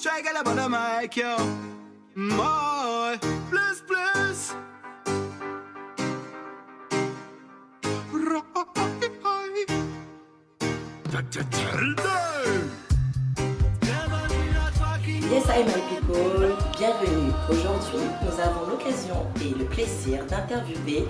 Try get up on the mic, yo. Boy, plus, plus. Yes, hi my people, bienvenue. Aujourd'hui, nous avons l'occasion et le plaisir d'interviewer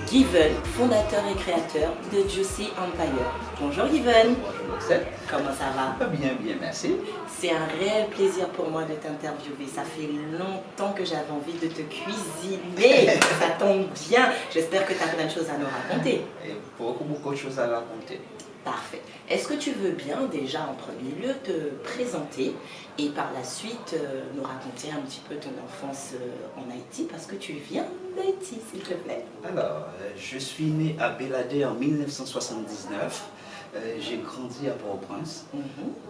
Given, fondateur et créateur de Juicy Empire. Bonjour Given. Bonjour. Comment ça va? Bien, bien, merci. C'est un réel plaisir pour moi de t'interviewer. Ça fait longtemps que j'avais envie de te cuisiner. Ça tombe bien. J'espère que tu as plein de choses à nous raconter. Et beaucoup de choses à raconter. Parfait. Est-ce que tu veux bien déjà en premier lieu te présenter et par la suite nous raconter un petit peu ton enfance en Haïti parce que tu viens d'Haïti, s'il te plaît. Alors, je suis né à Béladé en 1979. J'ai grandi à Port-au-Prince.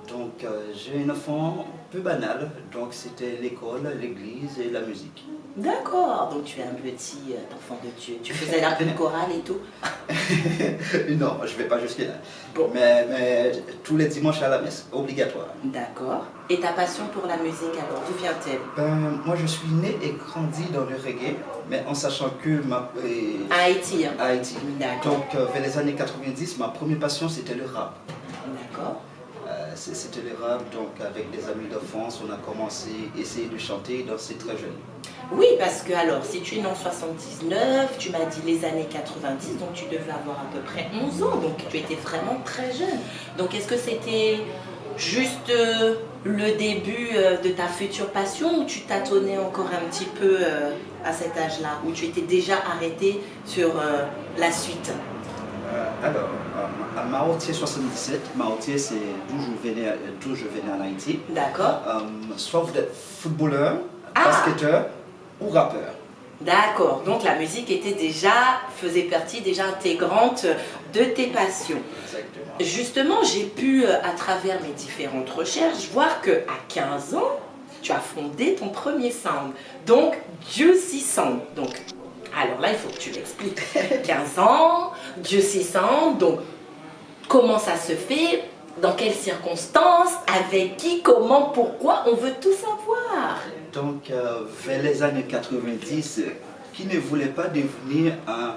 Donc, j'ai un enfant peu banal. Donc, c'était l'école, l'église et la musique. D'accord, donc tu es un petit enfant de Dieu. Tu faisais un peu de chorale et tout? Non, je ne vais pas jusque-là. Bon. Mais tous les dimanches à la messe, obligatoire. D'accord. Et ta passion pour la musique alors, d'où vient-elle? Moi, je suis né et grandi dans le reggae, mais en sachant que À Haïti, hein? à Haïti. D'accord. Donc, vers les années 90, ma première passion, c'était le rap. D'accord. C'était le rap, donc avec des amis d'enfance, on a commencé à essayer de chanter et danser très jeune. Oui, parce que alors, si tu es né en 79, tu m'as dit les années 90, donc tu devais avoir à peu près 11 ans, donc tu étais vraiment très jeune. Donc est-ce que c'était juste le début de ta future passion ou tu tâtonnais encore un petit peu à cet âge-là, où tu étais déjà arrêté sur la suite? Alors, à Mahotier 77, Mahotier c'est d'où je venais en Haïti. D'accord. Soit vous êtes footballeur, basketteur ou rappeur. D'accord, donc la musique faisait partie déjà intégrante de tes passions. Exactement. Justement, j'ai pu, à travers mes différentes recherches, voir qu'à 15 ans, tu as fondé ton premier sound, donc Juicy Sound. Donc, alors là, il faut que tu l'expliques. 15 ans, Juicy Sound, donc comment ça se fait, dans quelles circonstances, avec qui, comment, pourquoi, on veut tout savoir. Donc, vers les années 90, qui ne voulait pas devenir un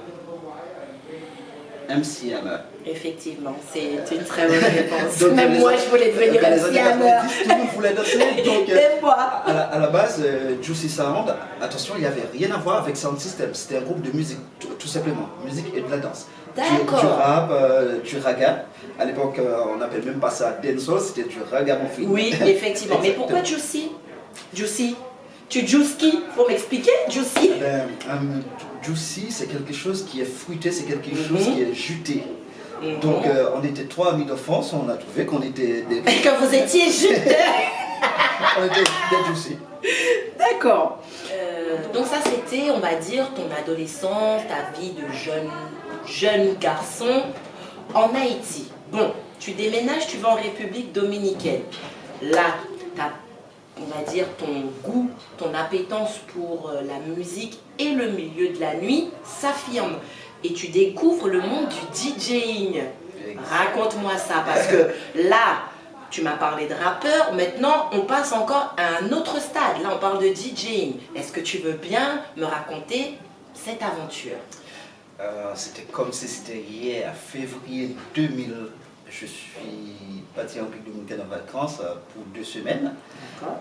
MC Hammer? Effectivement, c'est une très bonne réponse. Donc, Même moi, je voulais devenir dans les MC années Hammer. 90, tout le monde voulait danser. Donc, Même moi. à la base, Juicy Sound, attention, il n'y avait rien à voir avec Sound System. C'était un groupe de musique, tout simplement. Musique et de la danse. D'accord. Du rap, du raga. À l'époque, on n'appelle même pas ça dancehall, c'était du ragamuffin. Oui, effectivement. Mais pourquoi Juicy? Juicy? Tu juice qui? Faut m'expliquer, Juicy? Juicy, c'est quelque chose qui est fruité, c'est quelque chose qui est juté. Donc, on était trois amis d'enfance, on a trouvé qu'on était des... Que vous étiez juteux. on était des juicy. D'accord. Donc ça, c'était, on va dire, ton adolescence, ta vie de jeune garçon en Haïti. Bon, tu déménages, tu vas en République dominicaine. Là, on va dire, ton goût, ton appétence pour la musique et le milieu de la nuit s'affirme. Et tu découvres le monde du DJing. Raconte-moi ça, parce que là, tu m'as parlé de rappeur, maintenant on passe encore à un autre stade. Là, on parle de DJing. Est-ce que tu veux bien me raconter cette aventure? C'était comme si c'était hier, février 2000. Je suis parti en République dominicaine en vacances pour 2 semaines. D'accord.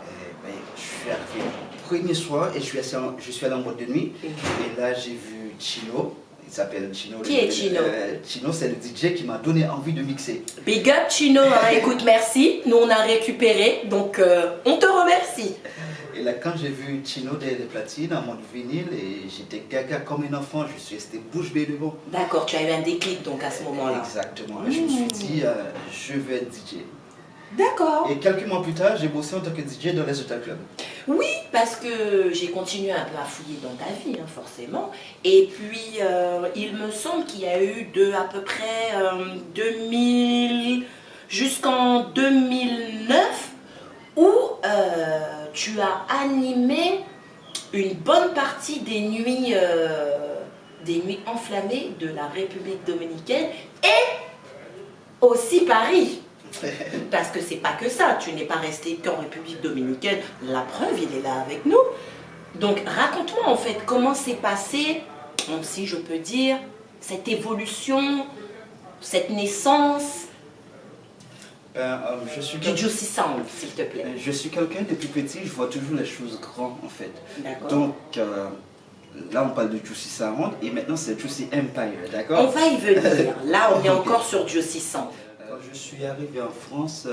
Je suis arrivé le premier soir et je suis allé en boîte de nuit. Et là, j'ai vu Chino. Il s'appelle Chino. Qui est Chino? Chino, c'est le DJ qui m'a donné envie de mixer. Big up Chino, hein. Écoute, merci. Nous, on a récupéré, donc on te remercie. Et là, quand j'ai vu Chino des platines en mode vinyle, et j'étais gaga comme un enfant, je suis resté bouche bée devant. D'accord, tu as eu un déclic donc à ce moment-là. Exactement. Je me suis dit, je veux être DJ. D'accord. Et quelques mois plus tard, j'ai bossé en tant que DJ dans les hôtels clubs. Oui, parce que j'ai continué un peu à fouiller dans ta vie, hein, forcément. Et puis, il me semble qu'il y a eu à peu près 2000 jusqu'en 2009 où tu as animé une bonne partie des nuits enflammées de la République dominicaine et aussi Paris. Parce que c'est pas que ça, tu n'es pas resté qu'en République dominicaine. La preuve, il est là avec nous. Donc raconte-moi en fait comment s'est passé, si je peux dire, cette évolution, cette naissance Je suis du Juicy Sound, s'il te plaît. Je suis quelqu'un depuis petit, je vois toujours les choses grandes en fait. D'accord. Donc là on parle de Juicy Sound et maintenant c'est Juicy Empire, d'accord? On va y venir. Là, on est encore sur Juicy Sound. Quand je suis arrivé en France,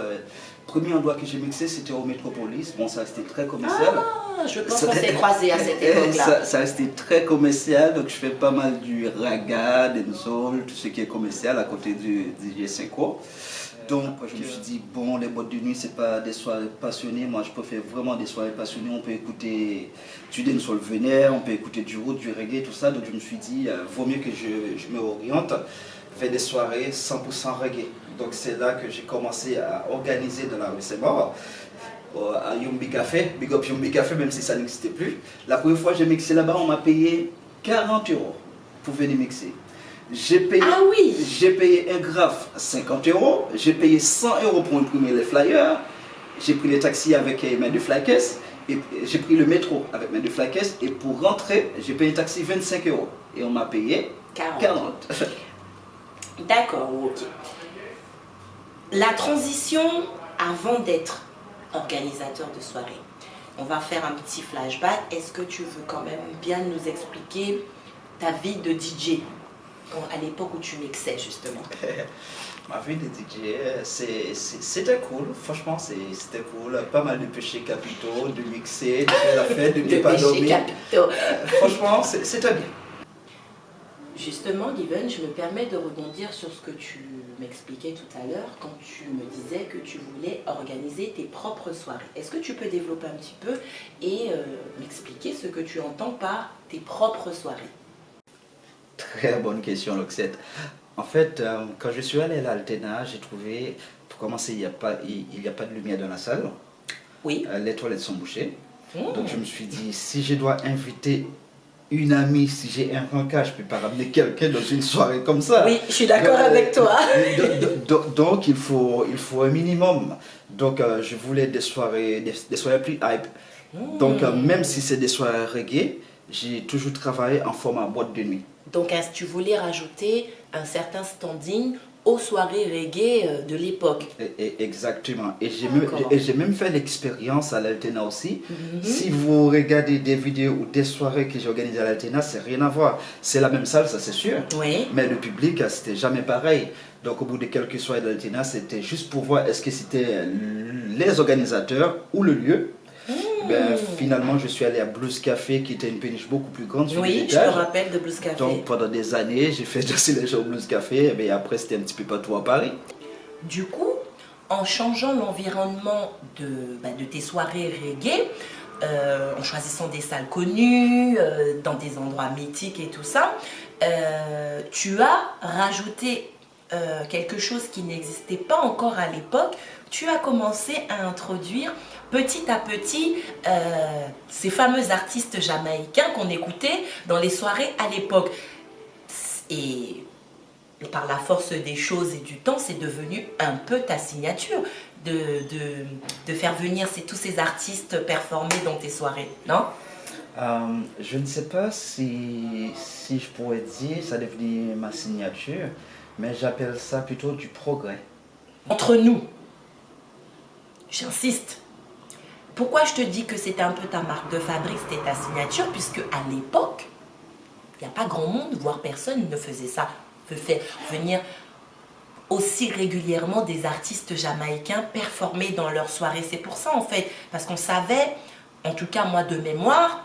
premier endroit que j'ai mixé c'était au Métropolis. Bon, ça c'était très commercial. Ah, je pense qu'on s'est croisés à cette époque-là. Ça restait très commercial, donc je fais pas mal du raga, dancehall, tout ce qui est commercial à côté du DJ Cinco. Donc je me suis dit, bon, les boîtes de nuit, c'est pas des soirées passionnées, moi je préfère vraiment des soirées passionnées, on peut écouter du dancehall vénère, on peut écouter du rock, du reggae, tout ça, donc je me suis dit, vaut mieux que je me oriente vers des soirées 100% reggae. Donc c'est là que j'ai commencé à organiser dans la rue Saint-Maur, à Yumbi Café, Big Up Yumbi Café, même si ça n'existait plus. La première fois que j'ai mixé là-bas, on m'a payé 40 € pour venir mixer. J'ai payé un graphe 50 €, j'ai payé 100 € pour imprimer les flyers, j'ai pris les taxis avec mes deux flycases, et j'ai pris le métro avec mes deux flycases, et pour rentrer, j'ai payé un taxi 25 €. Et on m'a payé 40. D'accord, ok. La transition avant d'être organisateur de soirée, on va faire un petit flashback. Est-ce que tu veux quand même bien nous expliquer ta vie de DJ à l'époque où tu mixais justement? Ma vie de DJ, c'était cool, franchement c'était cool. Pas mal de péchés capitaux, de mixer, de faire la fête, de ne pas dormir. Franchement, c'était bien. Justement, Given, je me permets de rebondir sur ce que tu m'expliquais tout à l'heure quand tu me disais que tu voulais organiser tes propres soirées. Est-ce que tu peux développer un petit peu et m'expliquer ce que tu entends par tes propres soirées? Très bonne question, Loxette. En fait, quand je suis allé à l'Altena, j'ai trouvé, pour commencer, il n'y a pas de lumière dans la salle. Oui. Les toilettes sont bouchées. Donc je me suis dit, si je dois inviter une amie, si j'ai un rencard, je ne peux pas ramener quelqu'un dans une soirée comme ça. Oui, je suis d'accord avec toi. Donc il faut un minimum. Donc je voulais des soirées plus hype. Donc même si c'est des soirées reggae, j'ai toujours travaillé en format boîte de nuit. Donc tu voulais rajouter un certain standing aux soirées reggae de l'époque. Exactement. Et j'ai même fait l'expérience à l'Altena aussi. Si vous regardez des vidéos ou des soirées que j'ai organisées à l'Altena, c'est rien à voir. C'est la même salle, ça c'est sûr. Oui. Mais le public, c'était jamais pareil. Donc au bout de quelques soirées de l'Altena, c'était juste pour voir est-ce que c'était les organisateurs ou le lieu. Finalement, je suis allé à Blues Café, qui était une péniche beaucoup plus grande sur oui, je me rappelle de Blues Café. Donc pendant des années, j'ai fait danser les gens au Blues Café, et après c'était un petit peu partout à Paris. Du coup, en changeant l'environnement de tes soirées reggae, en choisissant des salles connues, dans des endroits mythiques et tout ça, tu as rajouté quelque chose qui n'existait pas encore à l'époque. Tu as commencé à introduire petit à petit ces fameux artistes jamaïcains qu'on écoutait dans les soirées à l'époque. Et par la force des choses et du temps, c'est devenu un peu ta signature de faire venir tous ces artistes performer dans tes soirées, non? Je ne sais pas si je pourrais dire ça devenu ma signature, mais j'appelle ça plutôt du progrès. Entre nous, j'insiste. Pourquoi je te dis que c'était un peu ta marque de fabrique, c'était ta signature, puisque à l'époque, il n'y a pas grand monde, voire personne ne faisait ça. Faire venir aussi régulièrement des artistes jamaïcains performer dans leurs soirées. C'est pour ça en fait, parce qu'on savait, en tout cas moi de mémoire,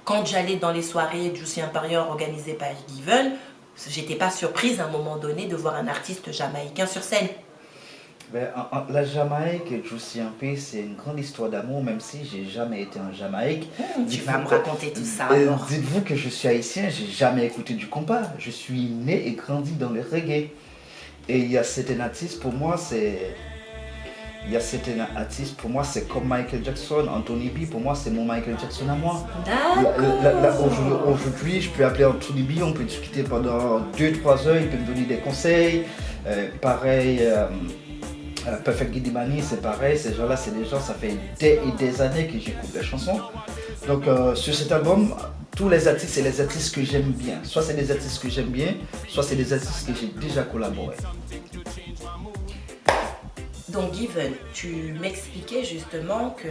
quand j'allais dans les soirées Juicy Empire organisées par Given, j'étais pas surprise à un moment donné de voir un artiste jamaïcain sur scène. La Jamaïque et Juicy Empire, c'est une grande histoire d'amour, même si j'ai jamais été en Jamaïque. Tu vas me raconter tout ça alors. Dites-vous que je suis haïtien, j'ai jamais écouté du compas. Je suis né et grandi dans le reggae. Et il y a certains artistes, pour moi, c'est comme Michael Jackson, Anthony B, pour moi, c'est mon Michael Jackson à moi. Aujourd'hui, je peux appeler Anthony B, on peut discuter pendant 2-3 heures, il peut me donner des conseils. Pareil, Perfect Guidimani, c'est pareil, ces gens-là, c'est des gens, ça fait des et des années que j'écoute les chansons. Donc sur cet album, tous les artistes, c'est les artistes que j'aime bien. Soit c'est des artistes que j'aime bien, soit c'est des artistes que j'ai déjà collaboré. Donc Given, tu m'expliquais justement que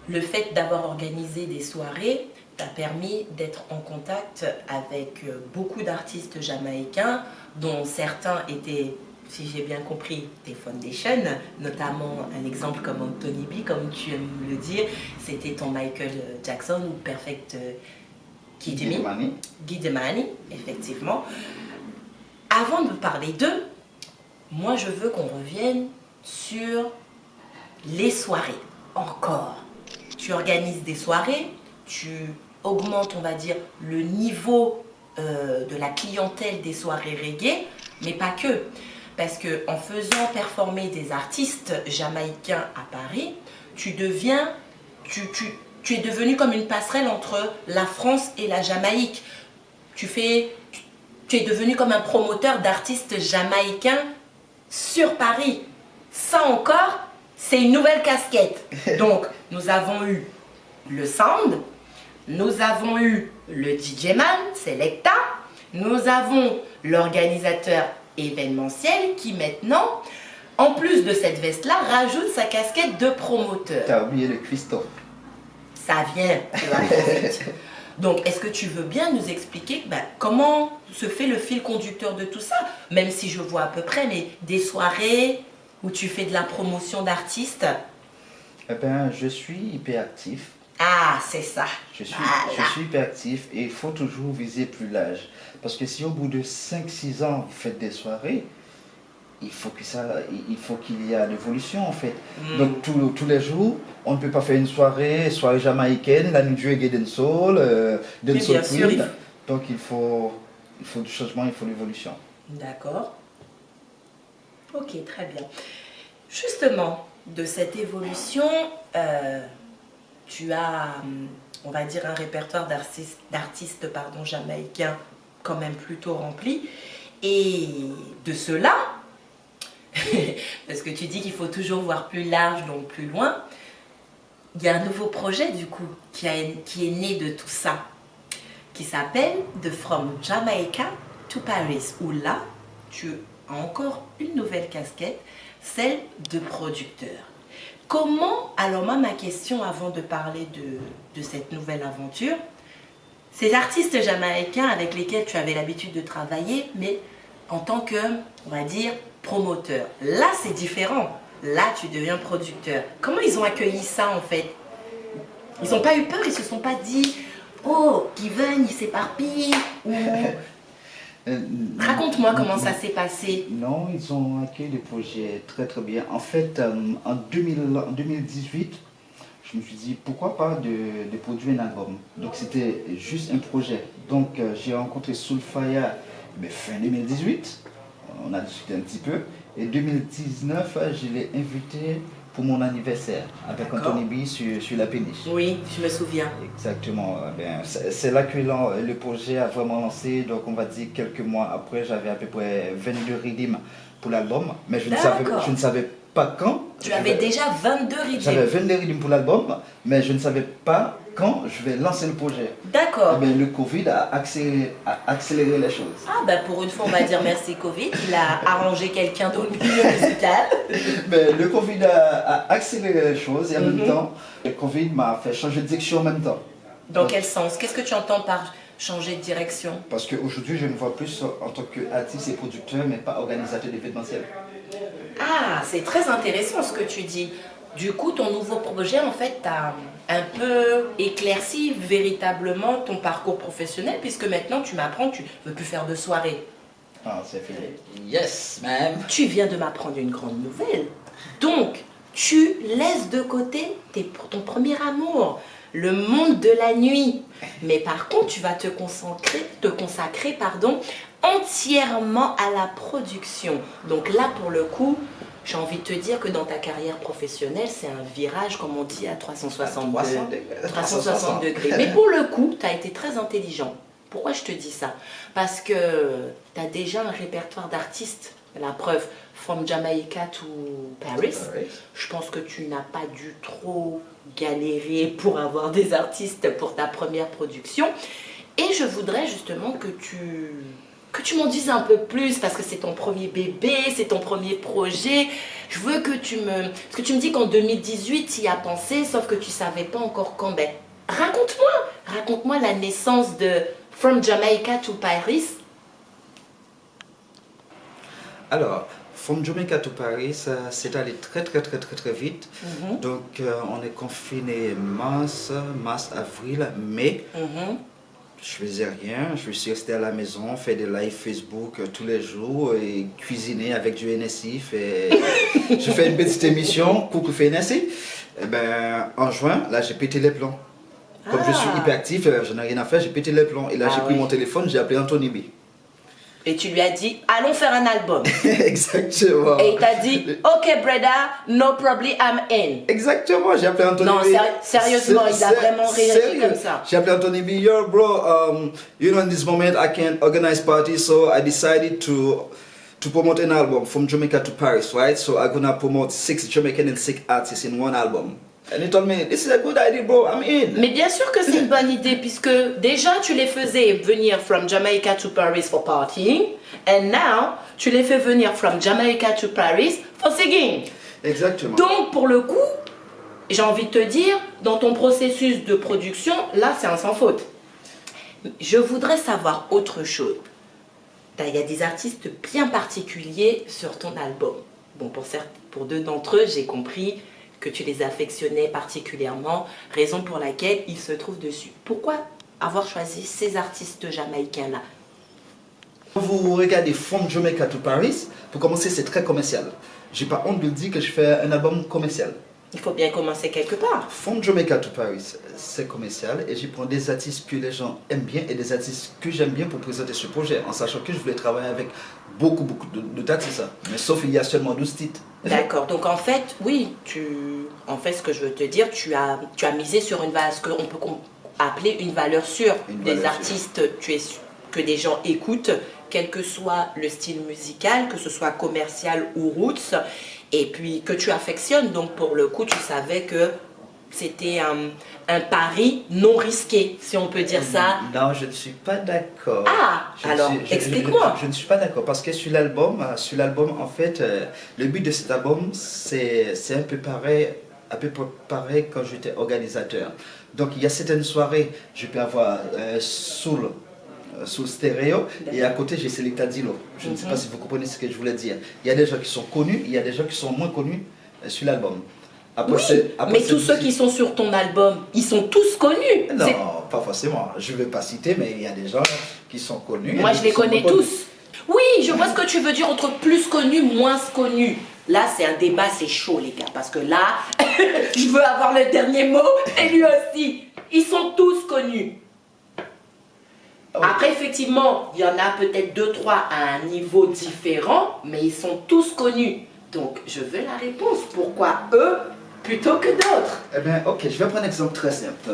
le fait d'avoir organisé des soirées t'a permis d'être en contact avec beaucoup d'artistes jamaïcains, dont certains étaient, si j'ai bien compris, des foundations, notamment un exemple comme Anthony B, comme tu aimes le dire, c'était ton Michael Jackson ou Perfect Guidimani, effectivement. Avant de parler d'eux, moi je veux qu'on revienne sur les soirées, encore. Tu organises des soirées, tu augmentes, on va dire, le niveau de la clientèle des soirées reggae, mais pas que. Parce qu'en faisant performer des artistes jamaïcains à Paris, tu es devenu comme une passerelle entre la France et la Jamaïque. Tu es devenu comme un promoteur d'artistes jamaïcains sur Paris. Ça encore, c'est une nouvelle casquette. Donc, nous avons eu le sound, nous avons eu le DJ man, Selecta, nous avons l'organisateur événementiel qui maintenant, en plus de cette veste-là, rajoute sa casquette de promoteur. T'as oublié le Christophe. Ça vient, tu vas trop vite. Donc, est-ce que tu veux bien nous expliquer comment se fait le fil conducteur de tout ça? Même si je vois à peu près, mais des soirées où tu fais de la promotion d'artistes. Eh bien, je suis hyper actif. Ah, c'est ça. Je suis hyper actif et il faut toujours viser plus large. Parce que si au bout de 5-6 ans, vous faites des soirées, il faut qu'il y ait l'évolution en fait. Donc tous les jours, on ne peut pas faire une soirée jamaïcaine, la nuit du reggae dancehall, dancehall queen. Donc il faut du changement, il faut l'évolution. D'accord. Ok, très bien. Justement, de cette évolution, tu as, on va dire, un répertoire d'artistes jamaïcains quand même plutôt rempli. Et de cela, parce que tu dis qu'il faut toujours voir plus large, donc plus loin, il y a un nouveau projet du coup qui est né de tout ça, qui s'appelle The From Jamaica to Paris, où là, tu as encore une nouvelle casquette, celle de producteur. Comment, alors moi ma question avant de parler de cette nouvelle aventure, ces artistes jamaïcains avec lesquels tu avais l'habitude de travailler, mais en tant que, on va dire, promoteur. Là, c'est différent. Là, tu deviens producteur. Comment ils ont accueilli ça, en fait? Ils n'ont pas eu peur, ils se sont pas dit « Oh, Given, il s'éparpille » ou... Raconte-moi comment ça s'est passé. Non, ils ont accueilli le projet très très bien. En fait, en 2018, je me suis dit pourquoi pas de produire un album. Donc c'était juste un projet. Donc j'ai rencontré Soulfire fin 2018. On a discuté un petit peu. Et 2019, je l'ai invité pour mon anniversaire avec Anthony B sur la péniche. Oui, je me souviens. Exactement. C'est là que le projet a vraiment lancé. Donc on va dire quelques mois après, j'avais à peu près 22 rythmes pour l'album. Mais je ne savais pas quand. Tu avais déjà 22 rythmes. J'avais 22 rythmes pour l'album, mais je ne savais pas quand je vais lancer le projet. D'accord. Le Covid a accéléré les choses. Ah pour une fois on va dire merci Covid, il a arrangé quelqu'un dans le milieu musical. Le Covid a accéléré les choses et en même temps, le Covid m'a fait changer de direction en même temps. Dans quel sens? Qu'est-ce que tu entends par changer de direction? Parce qu'aujourd'hui je me vois plus en tant qu'artiste et producteur, mais pas organisateur d'événementiel. Ah, c'est très intéressant ce que tu dis. Du coup, ton nouveau projet, en fait, t'a un peu éclairci véritablement ton parcours professionnel, puisque maintenant, tu m'apprends que tu ne veux plus faire de soirée. Ah, c'est fini. Yes, ma'am. Tu viens de m'apprendre une grande nouvelle. Donc, tu laisses de côté ton premier amour, le monde de la nuit. Mais par contre, tu vas te consacrer, entièrement à la production. Donc là, pour le coup, j'ai envie de te dire que dans ta carrière professionnelle, c'est un virage, comme on dit, à 360 degrés. Mais pour le coup, tu as été très intelligent. Pourquoi je te dis ça? Parce que tu as déjà un répertoire d'artistes, la preuve, From Jamaica to Paris. Je pense que tu n'as pas dû trop galérer pour avoir des artistes pour ta première production. Et je voudrais justement que tu m'en dises un peu plus, parce que c'est ton premier bébé, c'est ton premier projet. Je veux que parce que tu me dis qu'en 2018, tu y as pensé, sauf que tu ne savais pas encore quand. Ben, raconte-moi la naissance de From Jamaica to Paris. Alors, From Jamaica to Paris, c'est allé très vite. Donc, on est confiné mars, avril, mai. Je faisais rien, je suis resté à la maison, fait des lives Facebook tous les jours et cuisiner avec du NSI. Je fais une petite émission, Coucou fait NSI. Et ben, en juin, là j'ai pété les plombs. Comme je suis hyperactif, je n'ai rien à faire, j'ai pété les plombs. Et là j'ai pris mon téléphone, j'ai appelé Anthony B. Et tu lui as dit, allons faire un album. Exactement. Et il t'a dit, ok brother, no problem, I'm in. Exactement, j'ai appelé Anthony B. Non, sérieusement, il a vraiment réagi comme ça. J'ai appelé Anthony B, yo bro, you know in this moment I can't organize parties, so I decided to promote an album from Jamaica to Paris, right? So I'm gonna promote 6 Jamaican and 6 artists in one album. And he told me, this is a good idea, bro, I'm in. Mais bien sûr que c'est une bonne idée, puisque déjà tu les faisais venir from Jamaica to Paris for partying, and now tu les fais venir from Jamaica to Paris for singing. Exactement. Donc pour le coup, j'ai envie de te dire, dans ton processus de production, là c'est un sans faute. Je voudrais savoir autre chose. Il y a des artistes bien particuliers sur ton album. Bon, pour 2 d'entre eux, j'ai compris que tu les affectionnais particulièrement, raison pour laquelle ils se trouvent dessus. Pourquoi avoir choisi ces artistes jamaïcains-là? Quand vous regardez From Jamaica to Paris, pour commencer, c'est très commercial. J'ai pas honte de le dire que je fais un album commercial. Il faut bien commencer quelque part. From Jamaica to Paris, c'est commercial et je prends des artistes que les gens aiment bien et des artistes que j'aime bien pour présenter ce projet, en sachant que je voulais travailler avec beaucoup d'artistes, mais sauf il y a seulement 12 titres. D'accord, donc en fait, oui, en fait ce que je veux te dire, tu as misé sur ce qu'on peut appeler une valeur sûre. Des artistes que des gens écoutent, quel que soit le style musical, que ce soit commercial ou roots, et puis que tu affectionnes. Donc pour le coup, tu savais que c'était un pari non risqué, si on peut dire ça. Non, je ne suis pas d'accord. Ah, alors explique-moi. Je ne suis pas d'accord parce que sur l'album, en fait, le but de cet album, c'est un peu pareil quand j'étais organisateur. Donc il y a certaines soirées, je peux avoir sous stéréo et à côté j'ai Selecta Dilo. Je ne sais pas si vous comprenez ce que je voulais dire. Il y a des gens qui sont connus, il y a des gens qui sont moins connus sur l'album. Mais tous ceux qui sont sur ton album, ils sont tous connus. Non, pas forcément. Je ne vais pas citer, mais il y a des gens qui sont connus. Moi, je les connais tous. Oui, je vois ce que tu veux dire entre plus connus, moins connus. Là, c'est un débat, c'est chaud, les gars. Parce que là, je veux avoir le dernier mot, et lui aussi. Ils sont tous connus. Après, effectivement, il y en a peut-être 2-3 à un niveau différent, mais ils sont tous connus. Donc, je veux la réponse. Pourquoi eux plutôt que d'autres? Eh bien, ok, je vais prendre un exemple très simple.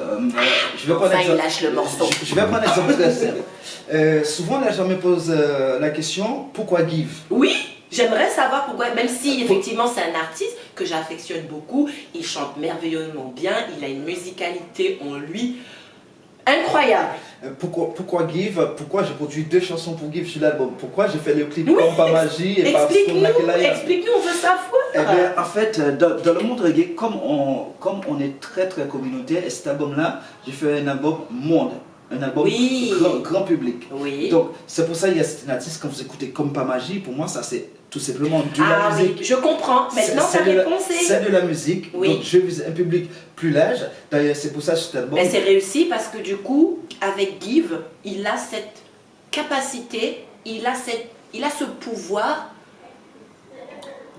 Il lâche le morceau. Je vais prendre un exemple très simple. Souvent, les gens me posent la question, pourquoi Give? Oui, j'aimerais savoir pourquoi, même si effectivement c'est un artiste que j'affectionne beaucoup, il chante merveilleusement bien, il a une musicalité en lui incroyable. Pourquoi Give? Pourquoi j'ai produit 2 chansons pour Give sur l'album? Pourquoi j'ai fait le clip comme Pas Magie et pas Explique-nous, on veut savoir. Eh bien, en fait, dans le monde reggae, comme on est très communautaire, et cet album-là, j'ai fait un album monde, un album grand public. Oui. Donc, c'est pour ça qu'il y a certains artistes, quand vous écoutez comme Pas Magie, pour moi, ça c'est tout simplement de la musique. Oui, je comprends. Maintenant, ta réponse est... C'est de la musique, donc je vise un public plus large. D'ailleurs, c'est pour ça que cet album... C'est réussi parce que du coup, avec Give, il a cette capacité, il a ce pouvoir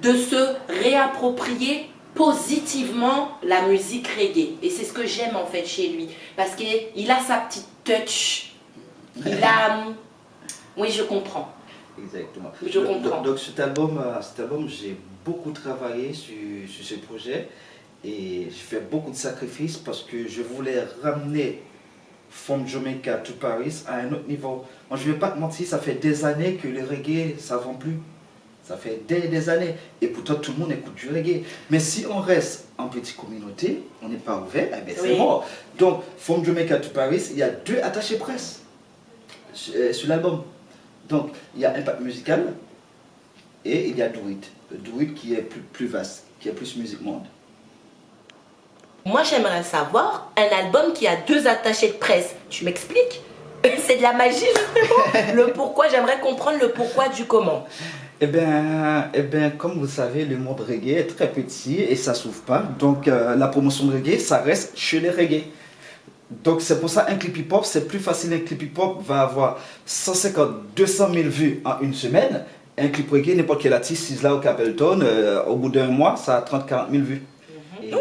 de se réapproprier positivement la musique reggae. Et c'est ce que j'aime en fait chez lui. Parce qu'il a sa petite touch. Il a... Oui, je comprends. Exactement. Je comprends. Donc cet album j'ai beaucoup travaillé sur ce projet. Et j'ai fait beaucoup de sacrifices parce que je voulais ramener From Jamaica to Paris à un autre niveau. Moi, je ne vais pas te mentir, ça fait des années que le reggae, ça ne vend plus. Ça fait des années. Et pourtant, tout le monde écoute du reggae. Mais si on reste en petite communauté, on n'est pas ouvert, eh bien, c'est Oui. mort. Donc, From Jamaica to Paris, il y a 2 attachés presse sur l'album. Donc, il y a Impact Musical et il y a Do It. Do It qui est plus vaste, qui est plus musique monde. Moi, j'aimerais savoir un album qui a 2 attachés de presse. Tu m'expliques? C'est de la magie, justement. Le pourquoi, j'aimerais comprendre le pourquoi du comment. Eh bien, comme vous savez, le monde reggae est très petit et ça s'ouvre pas. Donc, la promotion de reggae, ça reste chez les reggae. Donc, c'est pour ça un clip hip-hop, c'est plus facile. Un clip hip-hop va avoir 150, 200 000 vues en une semaine. Un clip reggae, n'importe quel artiste, Sizzla ou Capleton, au bout d'un mois, ça a 30, 40 000 vues. Et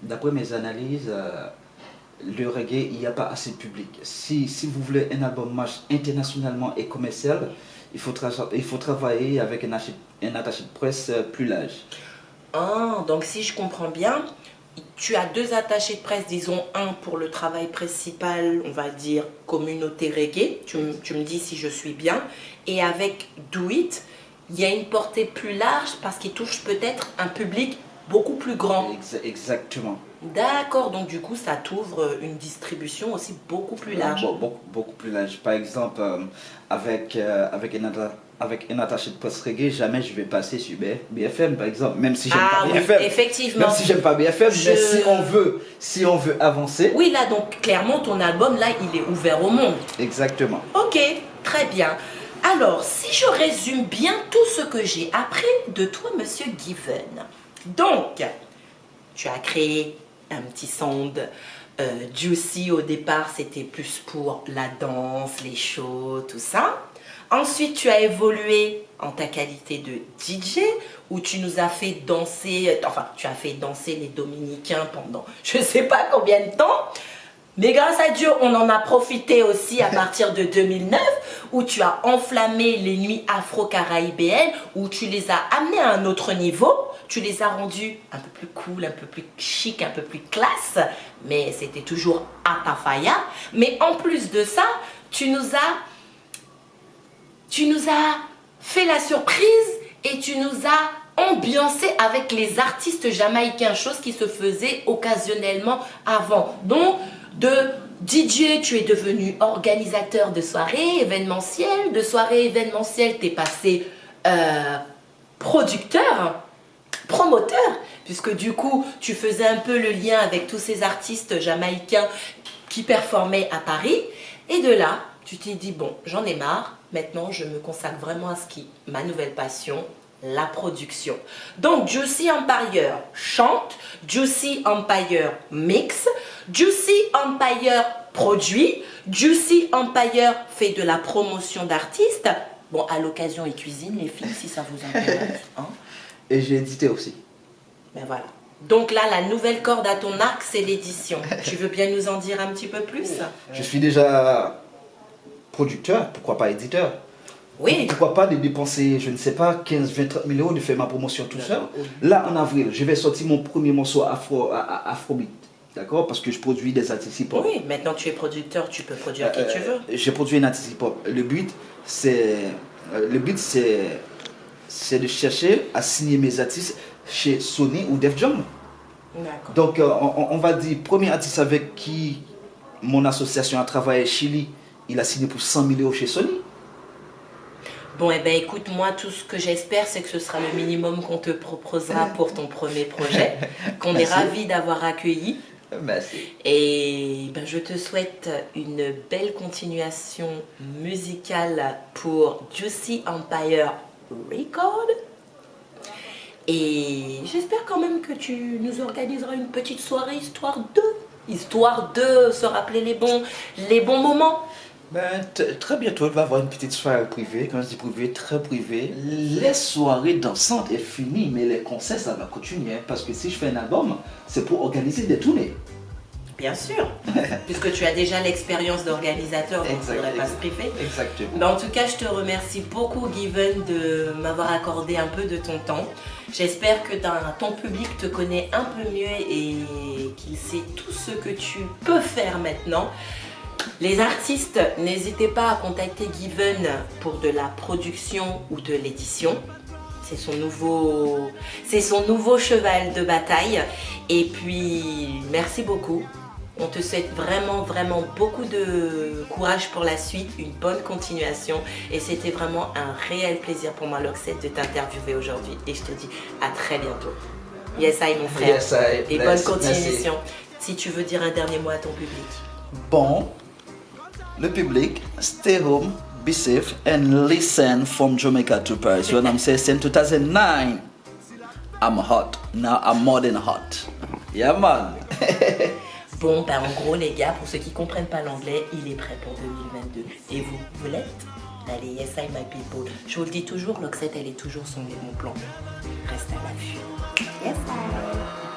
d'après mes analyses, le reggae, il n'y a pas assez de public. Si vous voulez un album marche internationalement et commercial, il faut travailler avec un attaché de presse plus large. Ah, donc si je comprends bien, tu as 2 attachés de presse, disons un pour le travail principal, on va dire communauté reggae, tu me dis si je suis bien, et avec Do It, il y a une portée plus large parce qu'il touche peut-être un public beaucoup plus grand. Exactement. D'accord, donc du coup ça t'ouvre une distribution aussi beaucoup plus large. Beaucoup plus large. Par exemple, avec un attaché de presse reggae, jamais je vais passer sur BFM par exemple, même si j'aime pas oui, BFM. effectivement. Même si j'aime pas BFM, mais si on veut avancer. Oui, là donc clairement ton album là il est ouvert au monde. Exactement. Ok, très bien. Alors, si je résume bien tout ce que j'ai appris de toi, Monsieur Given. Donc, tu as créé un petit sound Juicy au départ, c'était plus pour la danse, les shows, tout ça. Ensuite, tu as évolué en ta qualité de DJ, où tu nous as fait danser, enfin, tu as fait danser les Dominicains pendant je ne sais pas combien de temps. Mais grâce à Dieu, on en a profité aussi à partir de 2009, où tu as enflammé les nuits afro-caribéennes, où tu les as amenées à un autre niveau. Tu les as rendues un peu plus cool, un peu plus chic, un peu plus classe, mais c'était toujours à ta faille. Mais en plus de ça, tu nous as fait la surprise et tu nous as ambiancé avec les artistes jamaïcains, chose qui se faisait occasionnellement avant. Donc, de DJ, tu es devenu organisateur de soirées événementielles. De soirées événementielles, tu es passé producteur, promoteur, puisque du coup, tu faisais un peu le lien avec tous ces artistes jamaïcains qui performaient à Paris. Et de là, tu t'es dit, bon, j'en ai marre. Maintenant, je me consacre vraiment à ma nouvelle passion, la production. Donc, Juicy Empire chante, Juicy Empire mix, Juicy Empire produit, Juicy Empire fait de la promotion d'artistes. Bon, à l'occasion, il cuisine, les filles, si ça vous intéresse. Hein? Et j'ai édité aussi. Ben voilà. Donc là, la nouvelle corde à ton arc, c'est l'édition. Tu veux bien nous en dire un petit peu plus? Je suis déjà producteur, pourquoi pas éditeur? Oui. Pourquoi pas de dépenser, je ne sais pas, 15, 20, 30 000 euros de faire ma promotion tout seul. Là, en avril, je vais sortir mon premier morceau Afrobeat. D'accord? Parce que je produis des artistes hip-hop. Oui, maintenant tu es producteur, tu peux produire qui tu veux. J'ai produit un artiste hip-hop. Le but, c'est de chercher à signer mes artistes chez Sony ou Def Jam. D'accord. Donc, on va dire, premier artiste avec qui mon association a travaillé, Chili, il a signé pour 100 000 euros chez Sony. Bon, eh bien, écoute, moi, tout ce que j'espère, c'est que ce sera le minimum qu'on te proposera pour ton premier projet, qu'on est ravis d'avoir accueilli. Merci. Et ben, je te souhaite une belle continuation musicale pour Juicy Empire Record. Et j'espère quand même que tu nous organiseras une petite soirée histoire de se rappeler les bons moments. Ben, très bientôt, il va y avoir une petite soirée privée. Quand je dis privée, très privée. Les soirées dansantes est fini, mais les concerts, ça va continuer. Parce que si je fais un album, c'est pour organiser des tournées. Bien sûr, puisque tu as déjà l'expérience d'organisateur, donc il ne faudrait pas se priver. Exactement. Mais en tout cas, je te remercie beaucoup, Given, de m'avoir accordé un peu de ton temps. J'espère que ton public te connaît un peu mieux et qu'il sait tout ce que tu peux faire maintenant. Les artistes, n'hésitez pas à contacter Given pour de la production ou de l'édition. C'est son nouveau cheval de bataille. Et puis, merci beaucoup. On te souhaite vraiment, vraiment beaucoup de courage pour la suite, une bonne continuation. Et c'était vraiment un réel plaisir pour moi, Loxette, de t'interviewer aujourd'hui. Et je te dis à très bientôt. Yes, I, mon frère. Yes, I. Et Bless. bonne continuation. Si tu veux dire un dernier mot à ton public. Bon, le public, stay home, be safe, and listen from Jamaica to Paris. When I'm saying since 2009, I'm hot. Now I'm more than hot. Yeah, man. Bon, ben en gros, les gars, pour ceux qui ne comprennent pas l'anglais, il est prêt pour 2022. Et vous, vous l'êtes? Allez, yes, I, my people. Je vous le dis toujours, Loxette, elle est toujours son plan. Reste à l'affût. Yes, I.